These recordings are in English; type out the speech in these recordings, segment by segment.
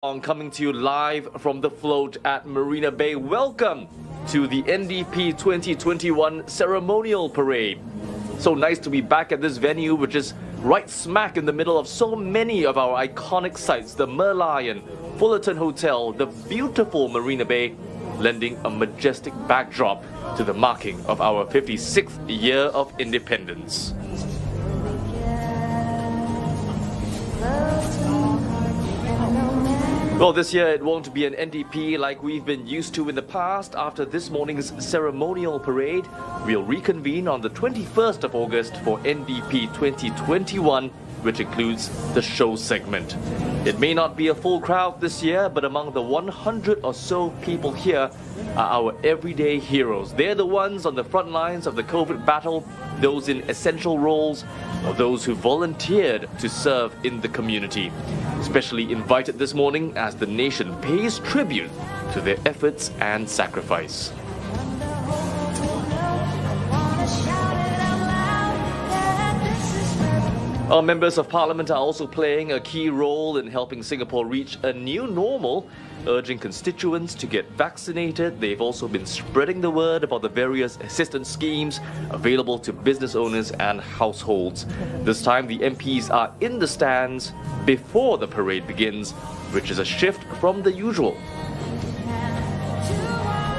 Coming to you live from the float at Marina Bay. Welcome to the NDP 2021 ceremonial parade. So nice to be back at this venue, which is right smack in the middle of so many of our iconic sites, the Merlion, Fullerton Hotel, the beautiful Marina Bay, lending a majestic backdrop to the marking of our 56th year of independence. Well, this year it won't be an NDP like we've been used to in the past. After this morning's ceremonial parade, we'll reconvene on the 21st of August for NDP 2021, which includes the show segment. It may not be a full crowd this year, but among the 100 or so people here are our everyday heroes. They're the ones on the front lines of the COVID battle, those in essential roles, or those who volunteered to serve in the community. Especially invited this morning as the nation pays tribute to their efforts and sacrifice. Our members of parliament are also playing a key role in helping Singapore reach a new normal, urging constituents to get vaccinated. They've also been spreading the word about the various assistance schemes available to business owners and households. This time the MPs are in the stands before the parade begins, which is a shift from the usual.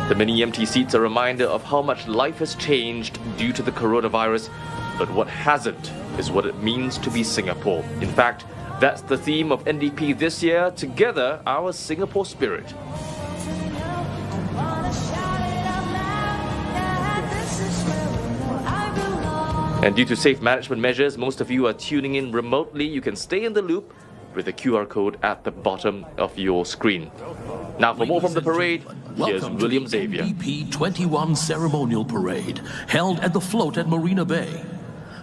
The many empty seats are a reminder of how much life has changed due to the coronavirus, but what hasn't is what it means to be Singapore. In fact, that's the theme of NDP this year, Together, Our Singapore Spirit. And due to safe management measures, most of you are tuning in remotely. You can stay in the loop with the QR code at the bottom of your screen. Now, for more from the parade, here's William Xavier. NDP 21 ceremonial parade held at the float at Marina Bay.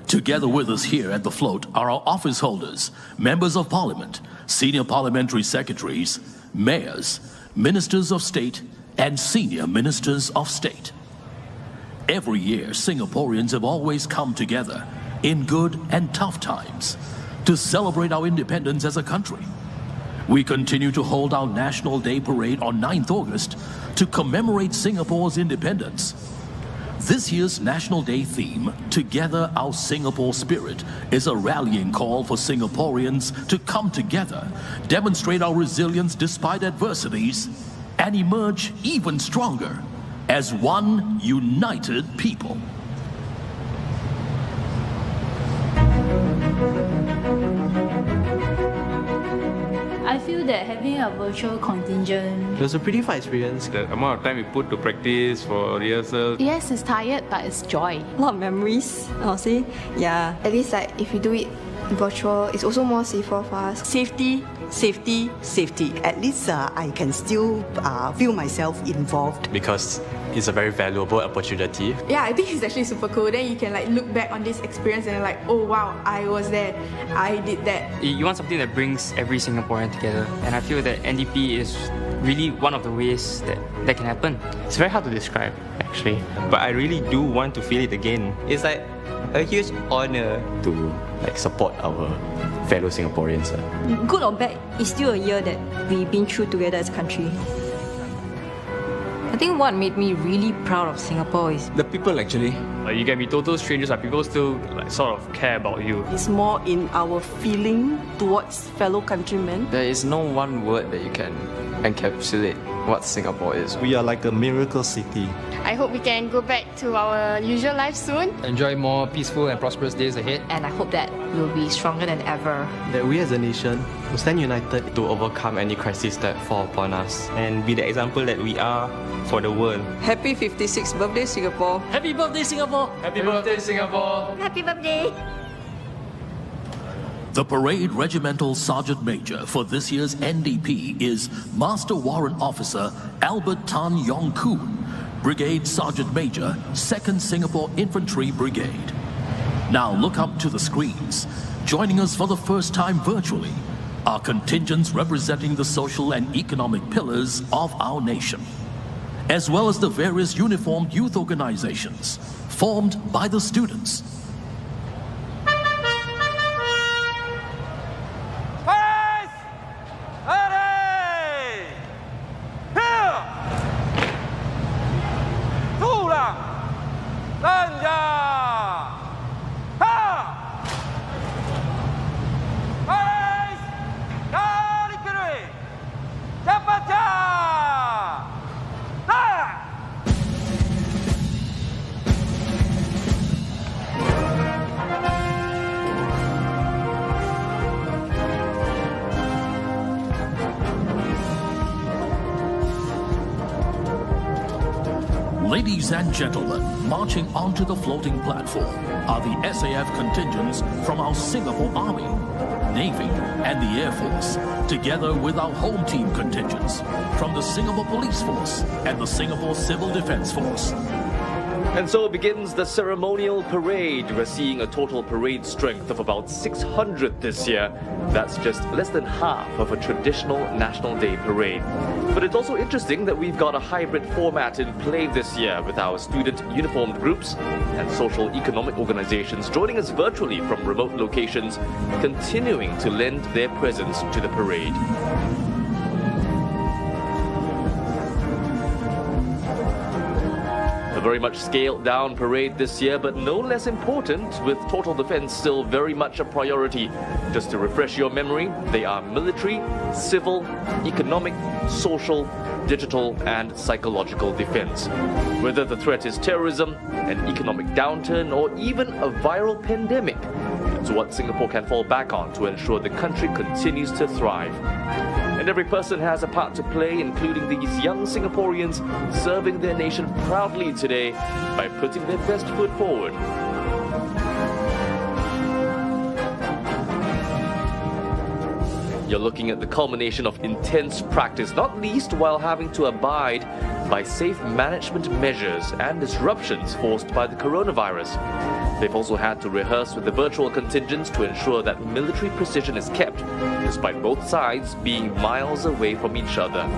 Together with us here at the float are our office holders, members of parliament, senior parliamentary secretaries, mayors, ministers of state, and senior ministers of state. Every year, Singaporeans have always come together in good and tough times to celebrate our independence as a country. We continue to hold our National Day Parade on 9th August to commemorate Singapore's independence. This year's National Day theme, Together Our Singapore Spirit, is a rallying call for Singaporeans to come together, demonstrate our resilience despite adversities, and emerge even stronger as one united people. I feel that having a virtual contingent, it was a pretty fun experience. The amount of time we put to practice for rehearsal. yes, it's tired, but it's joy. A lot of memories, I'll say. Yeah. At least like if you do it virtual, it's also more safer for us. Safety, safety, safety. At least I can still feel myself involved. Because it's a very valuable opportunity. Yeah, I think it's actually super cool. Then you can like look back on this experience and like, oh wow, I was there, I did that. You want something that brings every Singaporean together, and I feel that NDP is really one of the ways that can happen. It's very hard to describe, actually. But I really do want to feel it again. It's like a huge honor to support our fellow Singaporeans. Good or bad, it's still a year that we've been through together as a country. I think what made me really proud of Singapore is the people actually. You can be total strangers, but people still sort of care about you. It's more in our feeling towards fellow countrymen. There is no one word that you can encapsulate what Singapore is. We are like a miracle city. I hope we can go back to our usual life soon. Enjoy more peaceful and prosperous days ahead. And I hope that we'll be stronger than ever. That we as a nation will stand united to overcome any crisis that fall upon us. And be the example that we are for the world. Happy 56th birthday, Singapore. Happy birthday, Singapore! Happy birthday, Singapore! Happy birthday! The parade regimental sergeant major for this year's NDP is Master Warrant Officer Albert Tan Yong Koon, Brigade Sergeant Major, 2nd Singapore Infantry Brigade. Now look up to the screens. Joining us for the first time virtually are contingents representing the social and economic pillars of our nation, as well as the various uniformed youth organizations formed by the students. Ready! Ladies and gentlemen, marching onto the floating platform are the SAF contingents from our Singapore Army, Navy, and the Air Force, together with our home team contingents from the Singapore Police Force and the Singapore Civil Defence Force. And so begins the ceremonial parade. We're seeing a total parade strength of about 600 this year. That's just less than half of a traditional National Day parade. But it's also interesting that we've got a hybrid format in play this year, with our student uniformed groups and social economic organizations joining us virtually from remote locations, continuing to lend their presence to the parade. A very much scaled down parade this year, but no less important, with total defense still very much a priority. Just to refresh your memory, they are military, civil, economic, social, digital and psychological defense. Whether the threat is terrorism, an economic downturn or even a viral pandemic, it's what Singapore can fall back on to ensure the country continues to thrive. And every person has a part to play, including these young Singaporeans serving their nation proudly today by putting their best foot forward. You're looking at the culmination of intense practice, not least while having to abide by safe management measures and disruptions forced by the coronavirus. They've also had to rehearse with the virtual contingents to ensure that military precision is kept, despite both sides being miles away from each other.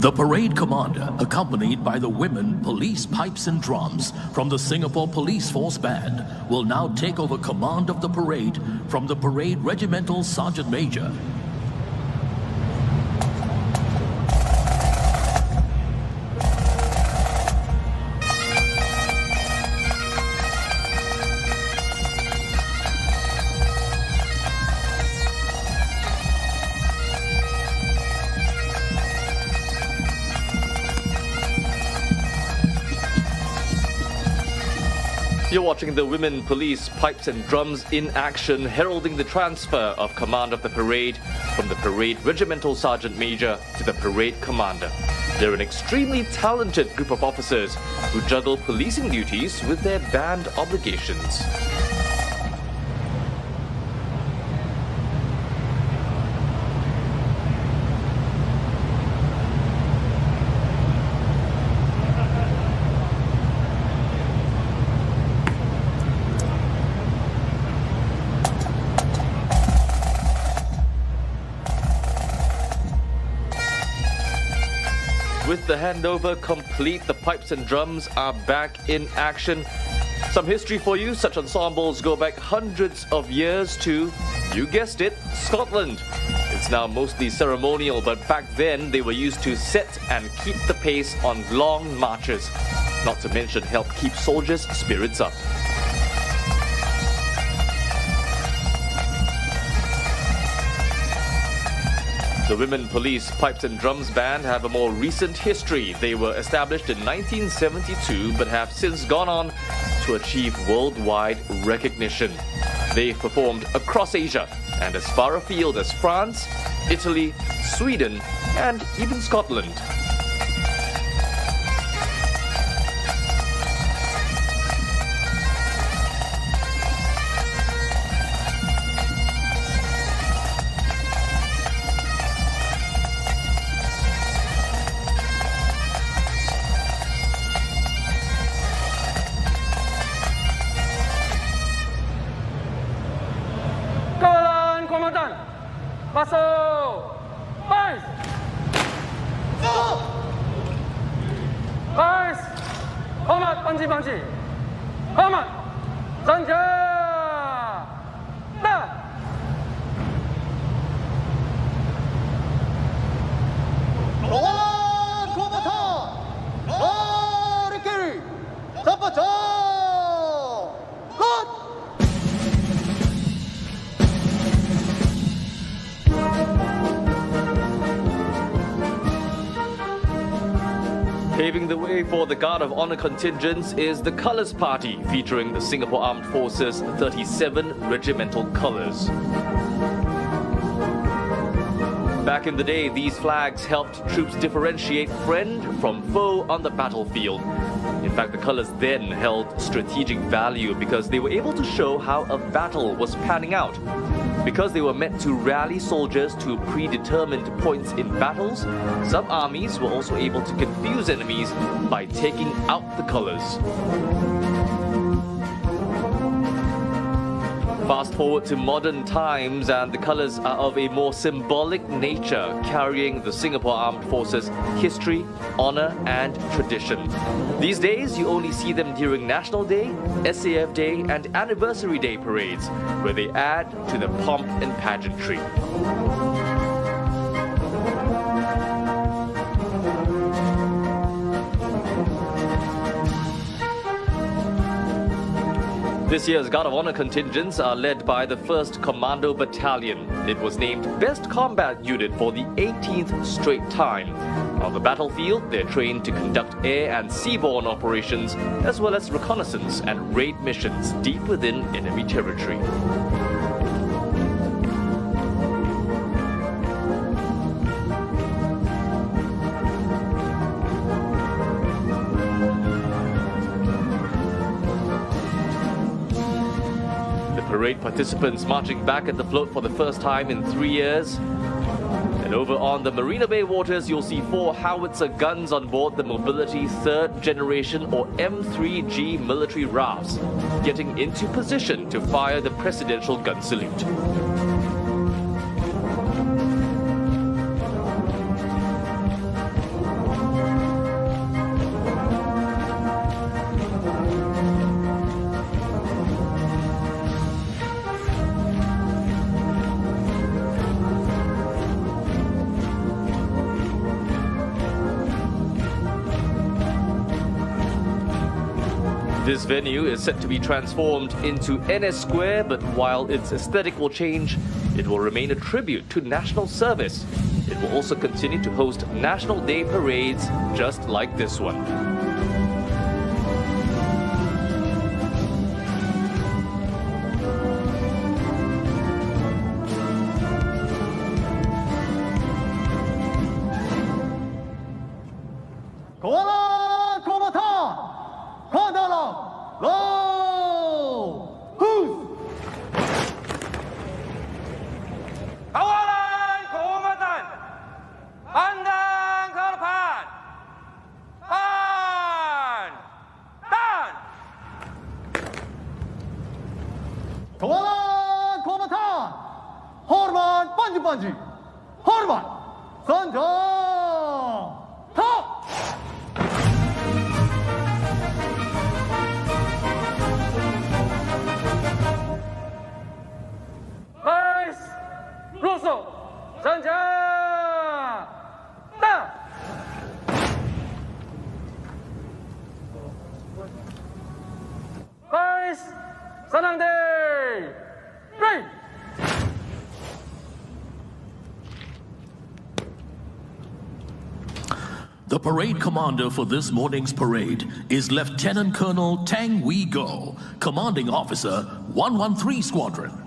The parade commander, accompanied by the women police pipes and drums from the Singapore Police Force Band, will now take over command of the parade from the Parade Regimental Sergeant Major. You're watching the women police pipes and drums in action, heralding the transfer of command of the parade from the Parade Regimental Sergeant Major to the Parade Commander. They're an extremely talented group of officers who juggle policing duties with their band obligations. With the handover complete, the pipes and drums are back in action. Some history for you. Such ensembles go back hundreds of years to, you guessed it, Scotland. It's now mostly ceremonial, but back then they were used to set and keep the pace on long marches. Not to mention help keep soldiers' spirits up. The Women Police Pipes and Drums Band have a more recent history. They were established in 1972 but have since gone on to achieve worldwide recognition. They've performed across Asia and as far afield as France, Italy, Sweden, and even Scotland. Paving the way for the Guard of Honor contingents is the Colours Party, featuring the Singapore Armed Forces 37 regimental colours. Back in the day, these flags helped troops differentiate friend from foe on the battlefield. In fact, the colours then held strategic value because they were able to show how a battle was panning out. Because they were meant to rally soldiers to predetermined points in battles, some armies were also able to confuse enemies by taking out the colours. Fast forward to modern times and the colours are of a more symbolic nature, carrying the Singapore Armed Forces history, honour and tradition. These days you only see them during National Day, SAF Day and Anniversary Day parades, where they add to the pomp and pageantry. This year's Guard of Honor contingents are led by the 1st Commando Battalion. It was named Best Combat Unit for the 18th straight time. On the battlefield, they're trained to conduct air and seaborne operations, as well as reconnaissance and raid missions deep within enemy territory. Parade participants marching back at the float for the first time in 3 years. And over on the Marina Bay waters, you'll see 4 howitzer guns on board the Mobility 3rd Generation or M3G military rafts, getting into position to fire the presidential gun salute. This venue is set to be transformed into NS Square, but while its aesthetic will change, it will remain a tribute to national service. It will also continue to host National Day parades just like this one. The parade commander for this morning's parade is Lieutenant Colonel Tang Wee Go, Commanding Officer 113 Squadron.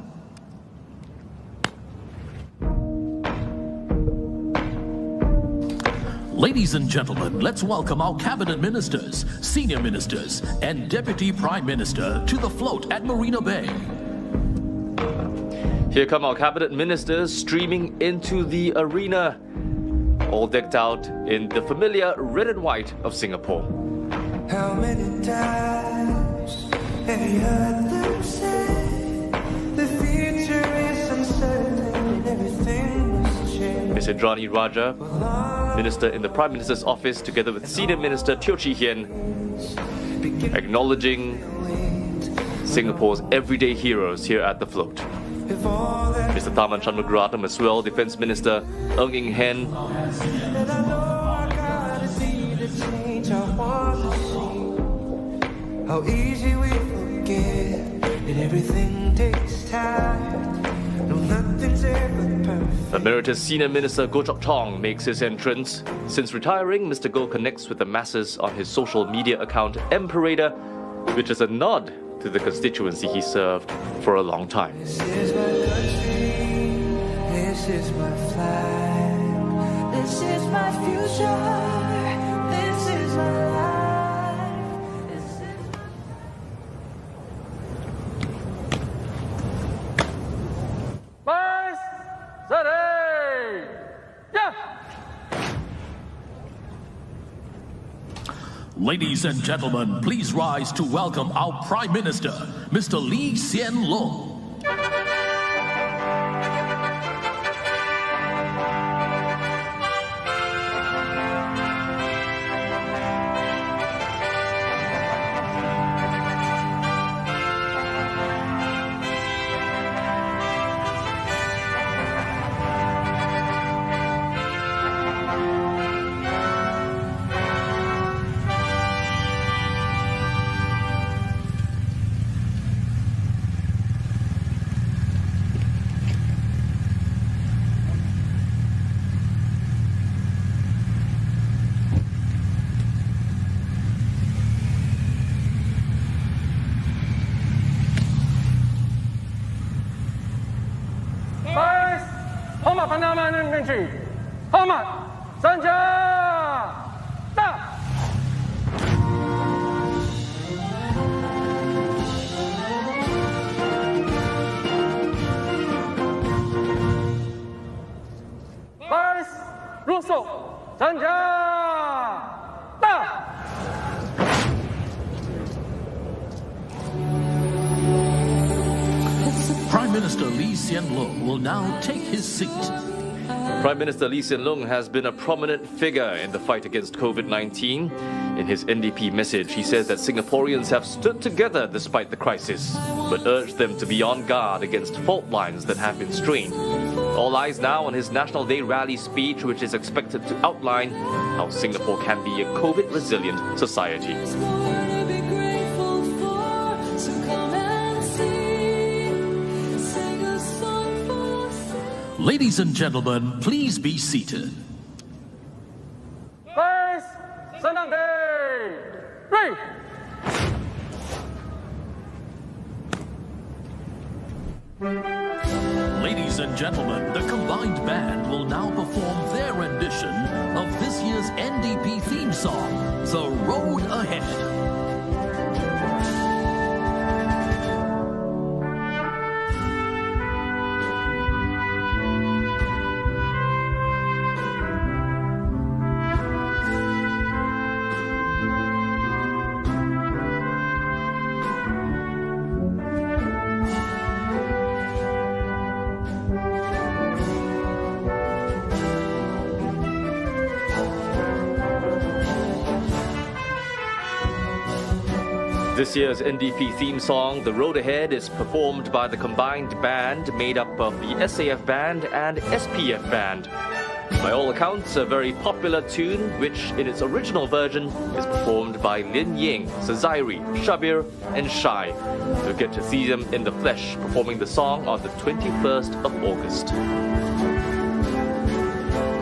Ladies and gentlemen, let's welcome our cabinet ministers, senior ministers, and Deputy Prime Minister to the float at Marina Bay. Here come our cabinet ministers streaming into the arena, all decked out in the familiar red and white of Singapore. How many times have you heard them say the future is uncertain and everything must change? Ms. Indrani Raja, Minister in the Prime Minister's office, together with Senior Minister Teo Chee Hian, acknowledging Singapore's everyday heroes here at the float. Mr. Tharman Shanmugaratnam as well, Defence Minister Ng Eng Hen. How easy we forget, and everything takes time. No, nothing's ever perfect. Emeritus Senior Minister Goh Chok Tong makes his entrance. Since retiring, Mr. Goh connects with the masses on his social media account Emperator, which is a nod to the constituency he served for a long time. This is my country, this is my flag, this is my future, this is my life. Ladies and gentlemen, please rise to welcome our Prime Minister, Mr. Lee Hsien Loong. Prime Minister Lee Hsien Loong will now take his seat. Prime Minister Lee Hsien Loong has been a prominent figure in the fight against COVID-19. In his NDP message, he says that Singaporeans have stood together despite the crisis, but urged them to be on guard against fault lines that have been strained. All eyes now on his National Day rally speech, which is expected to outline how Singapore can be a COVID-resilient society. Ladies and gentlemen, please be seated. Ladies and gentlemen, the combined band will now perform their rendition of this year's NDP theme song, The Road Ahead. This year's NDP theme song, The Road Ahead, is performed by the combined band made up of the SAF band and SPF band. By all accounts, a very popular tune, which in its original version is performed by Lin Ying, Sazairi, Shabir and Shai. You'll get to see them in the flesh performing the song on the 21st of August.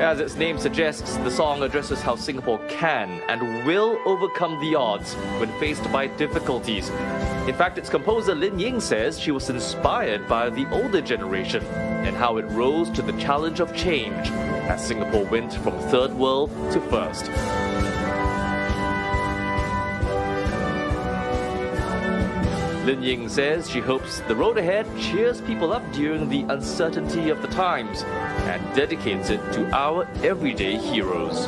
As its name suggests, the song addresses how Singapore can and will overcome the odds when faced by difficulties. In fact, its composer Lin Ying says she was inspired by the older generation and how it rose to the challenge of change as Singapore went from third world to first. Lin Ying says she hopes The Road Ahead cheers people up during the uncertainty of the times and dedicates it to our everyday heroes.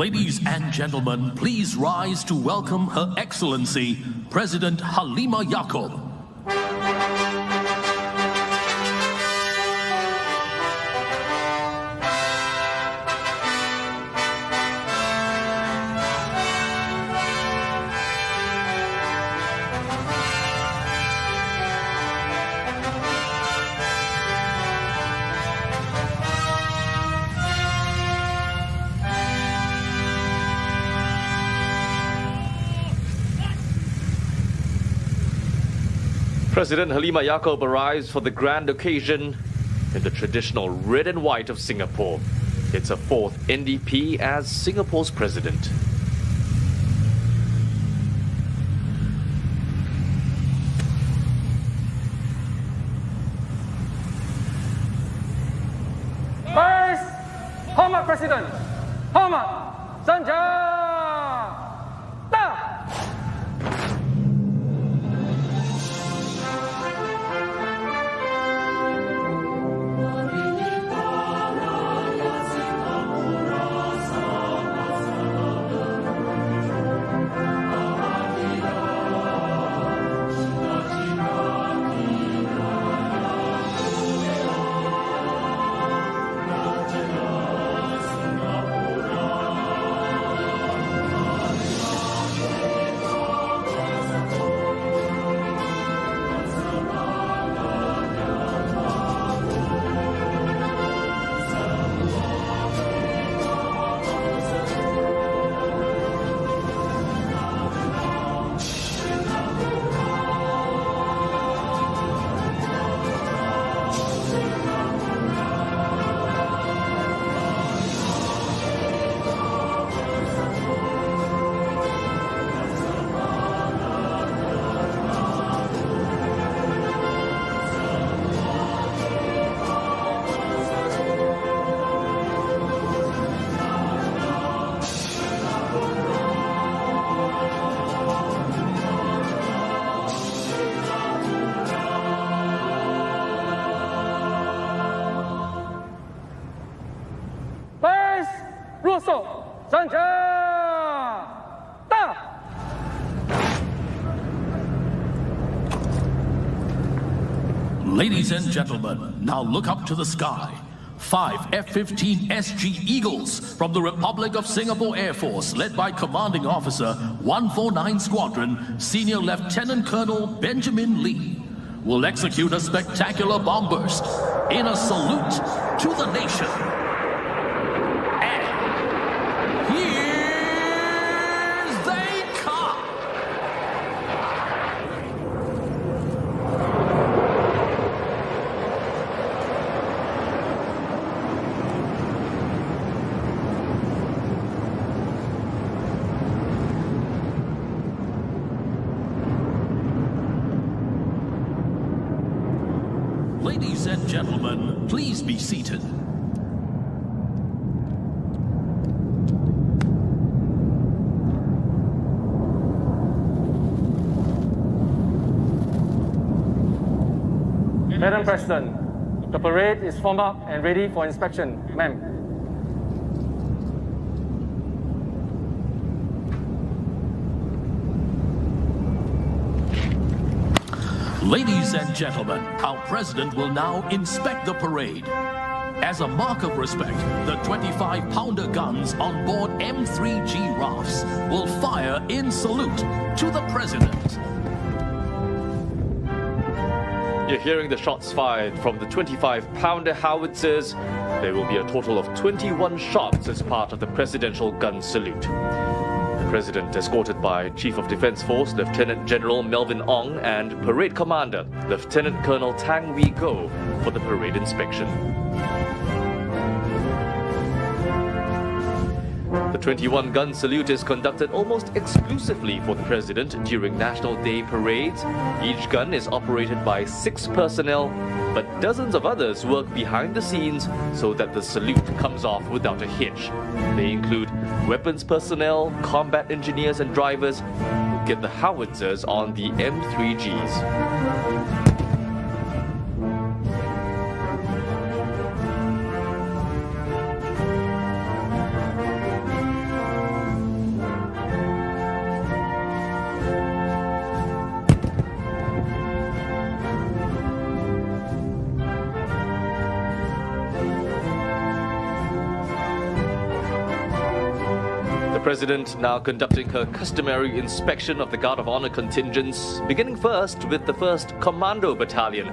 Ladies and gentlemen, please rise to welcome Her Excellency, President Halima Yacob. President Halima Yacob arrives for the grand occasion in the traditional red and white of Singapore. It's her fourth NDP as Singapore's president. First, Hormat President, Hormat Sanja. Ladies and gentlemen, now look up to the sky. 5 F-15 SG Eagles from the Republic of Singapore Air Force, led by Commanding Officer 149 Squadron, Senior Lieutenant Colonel Benjamin Lee, will execute a spectacular bomb burst in a salute to the nation. And here they come! Ladies and gentlemen, please be seated. Madam President, the parade is formed up and ready for inspection, ma'am. Ladies and gentlemen, our president will now inspect the parade. As a mark of respect, the 25-pounder guns on board M3G rafts will fire in salute to the president. You're hearing the shots fired from the 25-pounder howitzers. There will be a total of 21 shots as part of the presidential gun salute. The President, escorted by Chief of Defence Force Lieutenant General Melvin Ong and Parade Commander Lieutenant Colonel Tang Wee Go for the parade inspection. The 21-gun salute is conducted almost exclusively for the President during National Day parades. Each gun is operated by 6 personnel, but dozens of others work behind the scenes so that the salute comes off without a hitch. They include weapons personnel, combat engineers and drivers who get the howitzers on the M3Gs. President now conducting her customary inspection of the Guard of Honor contingents, beginning first with the 1st Commando Battalion,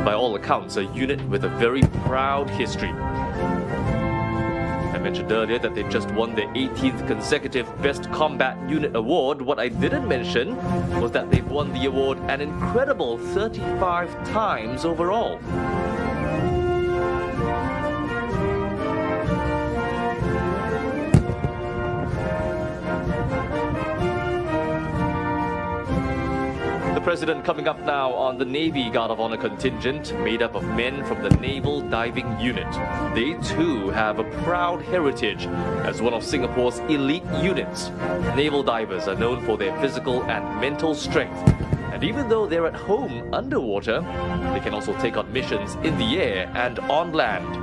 by all accounts a unit with a very proud history. I mentioned earlier that they just won their 18th consecutive Best Combat Unit Award. What I didn't mention was that they've won the award an incredible 35 times overall. The President coming up now on the Navy Guard of Honor contingent, made up of men from the Naval Diving Unit. They too have a proud heritage as one of Singapore's elite units. Naval divers are known for their physical and mental strength. And even though they're at home underwater, they can also take on missions in the air and on land.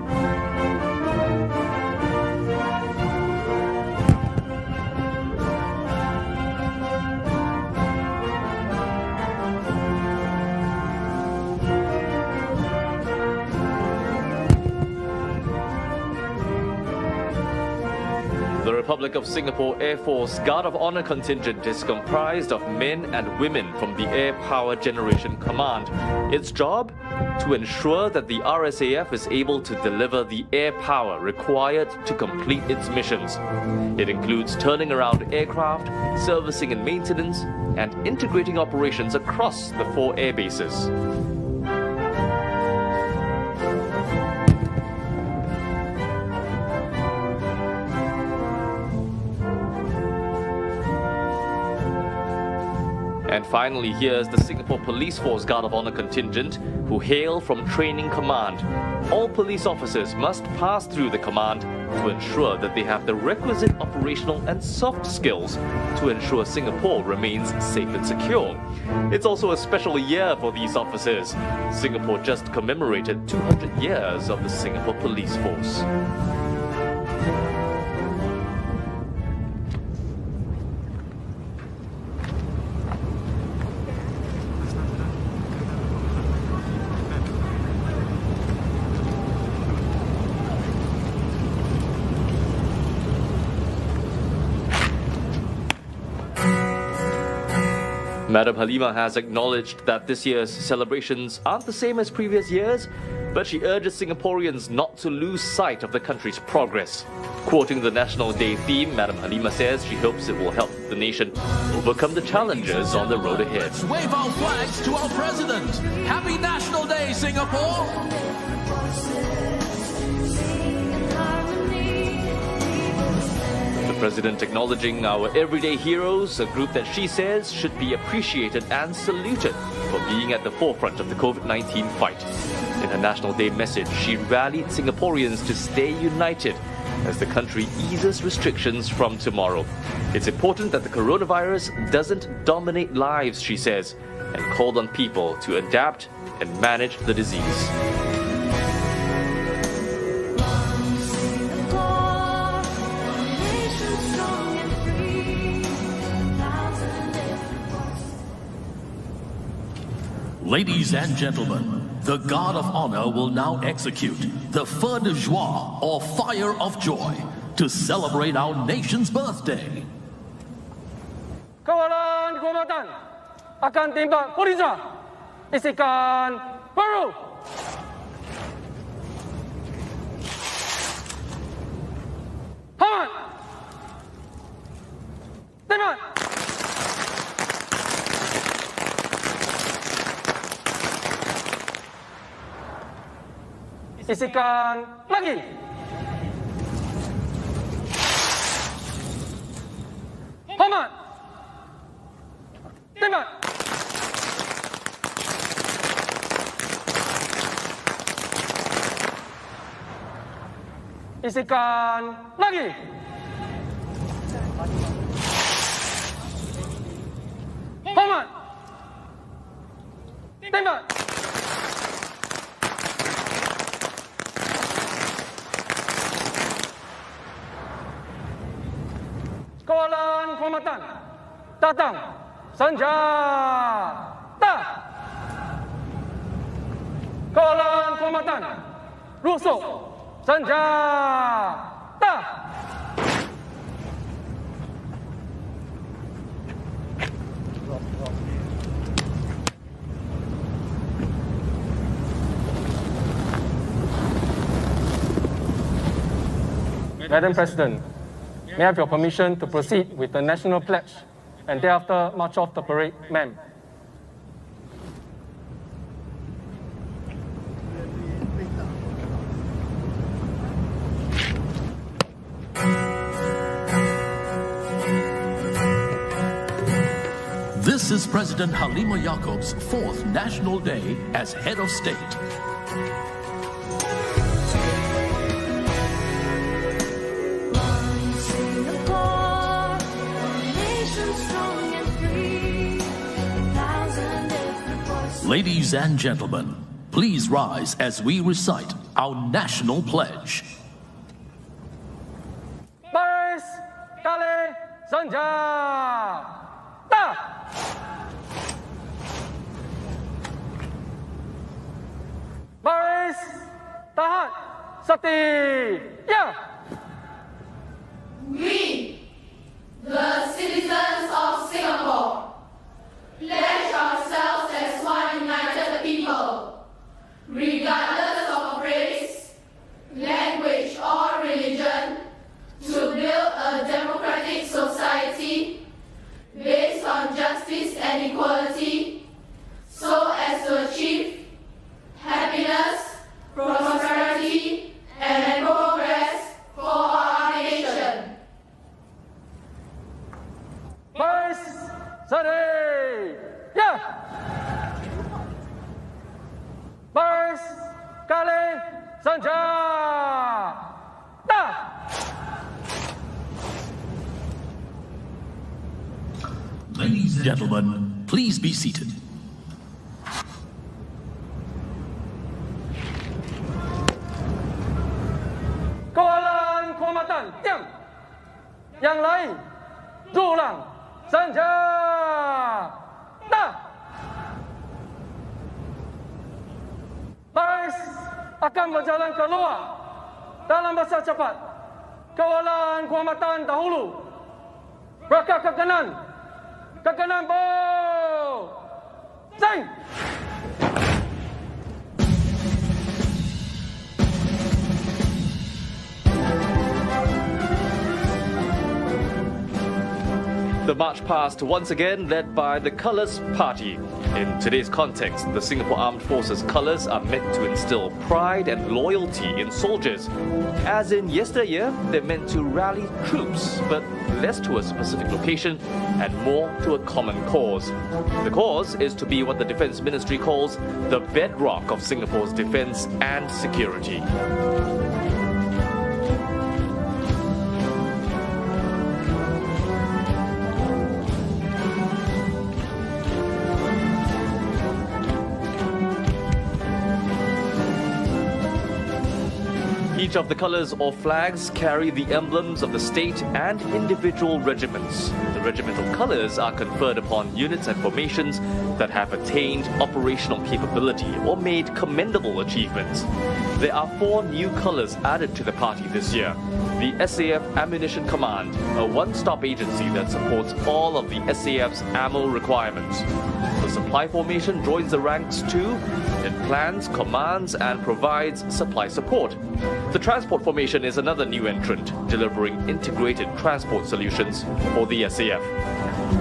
The Republic of Singapore Air Force Guard of Honor contingent is comprised of men and women from the Air Power Generation Command. Its job? To ensure that the RSAF is able to deliver the air power required to complete its missions. It includes turning around aircraft, servicing and maintenance, and integrating operations across the 4 air bases. And finally, here's the Singapore Police Force Guard of Honor contingent, who hail from Training Command. All police officers must pass through the command to ensure that they have the requisite operational and soft skills to ensure Singapore remains safe and secure. It's also a special year for these officers. Singapore just commemorated 200 years of the Singapore Police Force. Madam Halima has acknowledged that this year's celebrations aren't the same as previous years, but she urges Singaporeans not to lose sight of the country's progress. Quoting the National Day theme, Madam Halima says she hopes it will help the nation overcome the challenges on the road ahead. Let's wave our flags to our President. Happy National Day, Singapore! The President acknowledging our everyday heroes, a group that she says should be appreciated and saluted for being at the forefront of the COVID-19 fight. In her National Day message, she rallied Singaporeans to stay united as the country eases restrictions from tomorrow. It's important that the coronavirus doesn't dominate lives, she says, and called on people to adapt and manage the disease. Ladies and gentlemen, the Guard of Honor will now execute the Feu De Joie, or Fire of Joy, to celebrate our nation's birthday. Kawalan kehormatan akan tembak Polisa. Isikan baru. Hormat. Tembak. Isikan lagi. Hormat. Tembak. Isikan lagi. Hormat. Tembak. Kawalan kehormatan datang senjata. Kawalan kehormatan rusuk senjata. Madam President, may I have your permission to proceed with the national pledge and thereafter march off the parade, ma'am? This is President Halima Yacob's 4th National Day as head of state. Ladies and gentlemen, please rise as we recite our national pledge. Baris, Kale, Sanja, Ta! Baris, Tahat, Sati, Ya! We, the citizens of Singapore, pledge ourselves as one united people, regardless of race, language, or religion, to build a democratic society based on justice and equality, so as to achieve happiness, prosperity, and progress for our nation. Baris, Sari, Ya! Baris, Kale, Sanja, Ta! Ladies and gentlemen, please be seated. Kawalan kehormatan, diam. Yang lain, Zulang, Sanja, Ta! Baris akan berjalan keluar dalam masa cepat. Kawalan kehormatan dahulu. Berangkat ke kanan. Ke kanan, Bo! Sing! The march past once again led by the Colours Party. In today's context, the Singapore Armed Forces colours are meant to instill pride and loyalty in soldiers. As in yesteryear, they're meant to rally troops, but less to a specific location and more to a common cause. The cause is to be what the Defence Ministry calls the bedrock of Singapore's defence and security. Each of the colours or flags carry the emblems of the state and individual regiments. The regimental colours are conferred upon units and formations that have attained operational capability or made commendable achievements. There are 4 new colours added to the party this year. The SAF Ammunition Command, a one-stop agency that supports all of the SAF's ammo requirements. The supply formation joins the ranks too. It plans, commands and provides supply support. The transport formation is another new entrant, delivering integrated transport solutions for the SAF.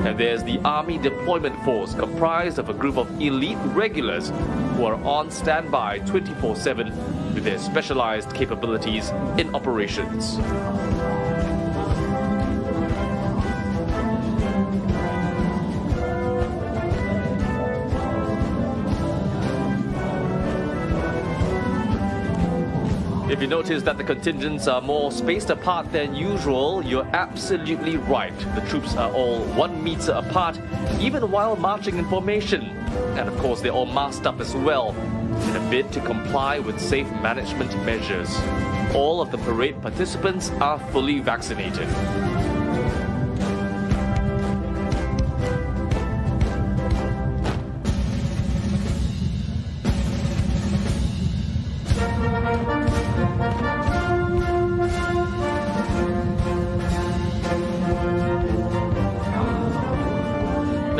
And there's the Army Deployment Force, comprised of a group of elite regulars who are on standby 24/7 with their specialized capabilities in operations. If you notice that the contingents are more spaced apart than usual, you're absolutely right. The troops are all 1 meter apart, even while marching in formation. And of course, they're all masked up as well, in a bid to comply with safe management measures. All of the parade participants are fully vaccinated.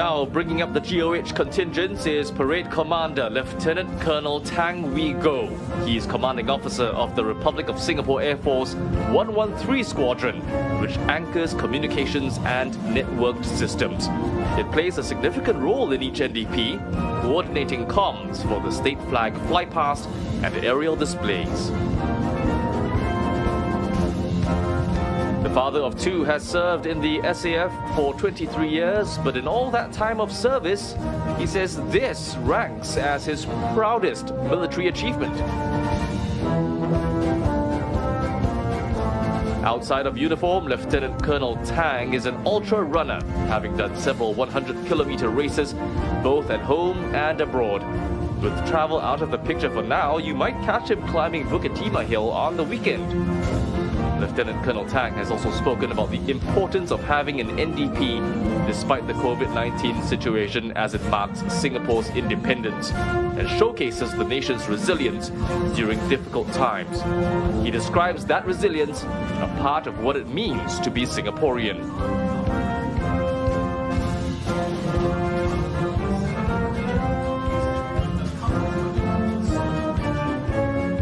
Now, bringing up the GOH contingents is Parade Commander Lieutenant Colonel Tang Wee Go. He is commanding officer of the Republic of Singapore Air Force 113 Squadron, which anchors communications and networked systems. It plays a significant role in each NDP, coordinating comms for the state flag flypast and aerial displays. The father of two has served in the SAF for 23 years, but in all that time of service, he says this ranks as his proudest military achievement. Outside of uniform, Lieutenant Colonel Tang is an ultra runner, having done several 100-kilometer races, both at home and abroad. With travel out of the picture for now, you might catch him climbing Bukit Timah Hill on the weekend. Lieutenant Colonel Tang has also spoken about the importance of having an NDP despite the COVID-19 situation as it marks Singapore's independence and showcases the nation's resilience during difficult times. He describes that resilience a part of what it means to be Singaporean.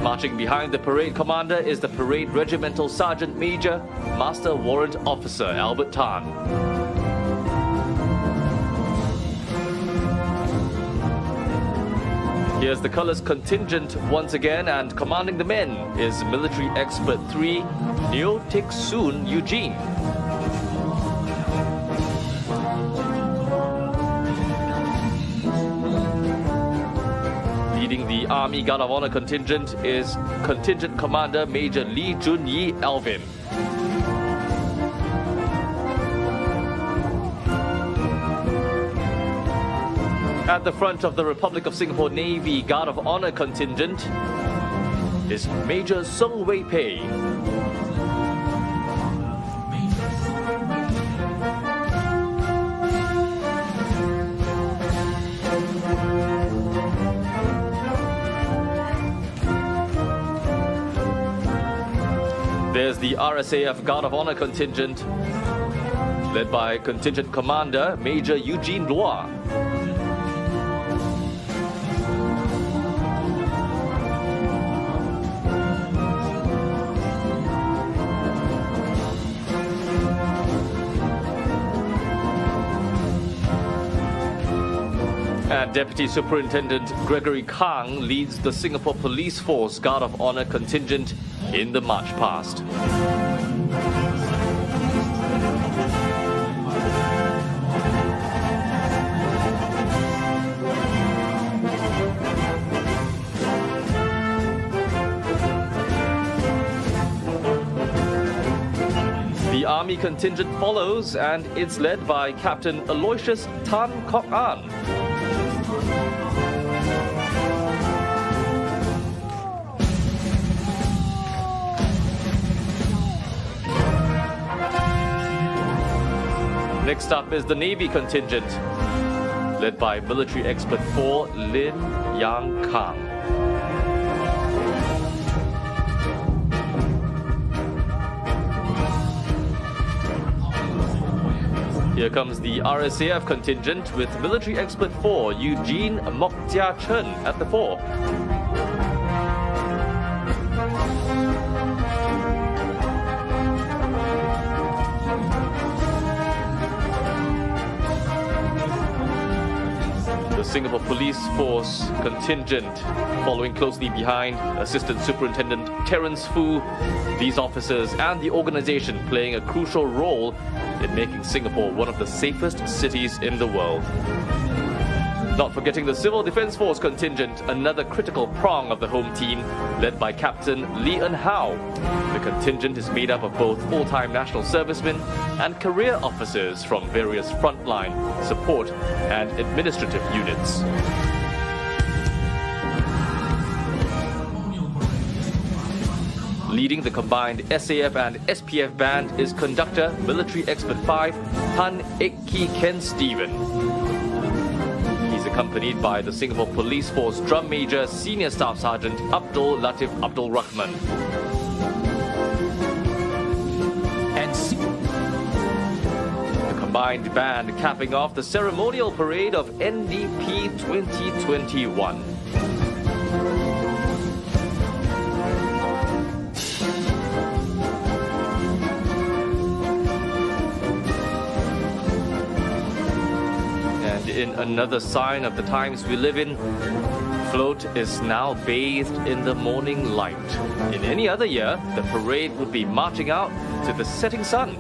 Marching behind the parade commander is the parade regimental sergeant major, Master Warrant Officer Albert Tan. Here's the colours contingent once again, and commanding the men is Military Expert 3, Neo Tik Soon Eugene. Leading the Army Guard of Honor contingent is Contingent Commander Major Lee Jun Yi Alvin. At the front of the Republic of Singapore Navy Guard of Honor contingent is Major Song Wei Pei. There's the RSAF Guard of Honor contingent, led by Contingent Commander Major Eugene Loa. And Deputy Superintendent Gregory Kang leads the Singapore Police Force Guard of Honor contingent in the march past. The Army contingent follows, and it's led by Captain Aloysius Tan Kok An. Next up is the Navy contingent, led by Military Expert 4 Lin Yang Kang. Here comes the RSAF contingent with Military Expert 4 Eugene Mok Jia Chen at the fore. The Singapore Police Force contingent following closely behind Assistant Superintendent Terence Foo. These officers and the organisation playing a crucial role in making Singapore one of the safest cities in the world. Not forgetting the Civil Defence Force contingent, another critical prong of the home team, led by Captain Lee Eun Hao. The contingent is made up of both full-time national servicemen and career officers from various frontline, support and administrative units. Leading the combined SAF and SPF band is Conductor Military Expert 5 Tan Ek Ki Ken Stephen. He's accompanied by the Singapore Police Force Drum Major Senior Staff Sergeant Abdul Latif Abdul Rahman. combined band capping off the ceremonial parade of NDP 2021. And in another sign of the times we live in, Float is now bathed in the morning light. In any other year, the parade would be marching out to the setting sun.